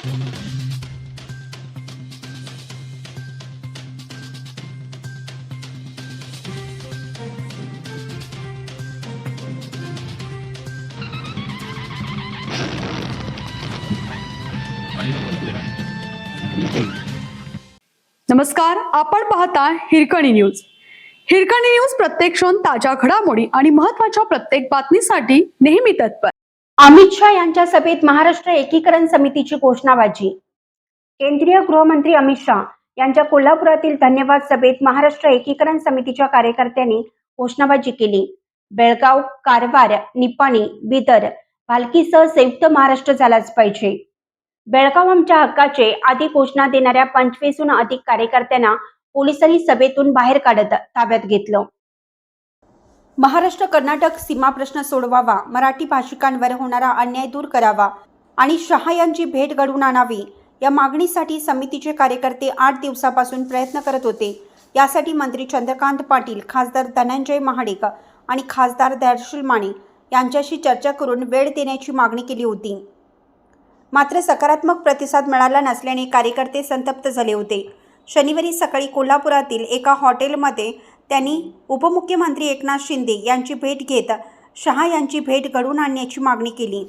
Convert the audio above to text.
नमस्कार, आपण पाहता हिरकणी न्यूज. हिरकणी न्यूज प्रत्येक क्षण ताज्या घडामोडी आणि महत्त्वाच्या प्रत्येक बातमीसाठी नेहमी तत्पर. अमित शहा यांच्या सभेत महाराष्ट्र एकीकरण समितीची घोषणाबाजी. केंद्रीय गृहमंत्री अमित शहा यांच्या कोल्हापुरातील धन्यवाद सभेत महाराष्ट्र एकीकरण समितीच्या कार्यकर्त्यांनी घोषणाबाजी केली. बेळगाव, कारवार, निपाणी, बिदर, भालकीसह संयुक्त महाराष्ट्र झालाच पाहिजे. बेळगाव आमच्या हक्काचे आदी घोषणा देणाऱ्या 25हून अधिक कार्यकर्त्यांना पोलिसांनी सभेतून बाहेर काढत ताब्यात घेतलं. महाराष्ट्र कर्नाटक सीमा प्रश्न सोडवावा, मराठी भाषिकांवर होणारा अन्याय दूर करावा आणि शहा यांची भेट घडवून आणावी या मागणीसाठी समितीचे कार्यकर्ते 8 दिवसापासून प्रयत्न करत होते. यासाठी मंत्री चंद्रकांत पाटील, खासदार धनंजय महाडिक आणि खासदार दर्शुल माने यांच्याशी चर्चा करून वेळ देण्याची मागणी केली होती. मात्र सकारात्मक प्रतिसाद मिळाला नसल्याने कार्यकर्ते संतप्त झाले होते. शनिवारी सकाळी कोल्हापुरातील एका हॉटेलमध्ये त्यांनी उपमुख्यमंत्री एकनाथ शिंदे यांची भेट घेत शहा यांची भेट घडवून आणण्याची मागणी केली.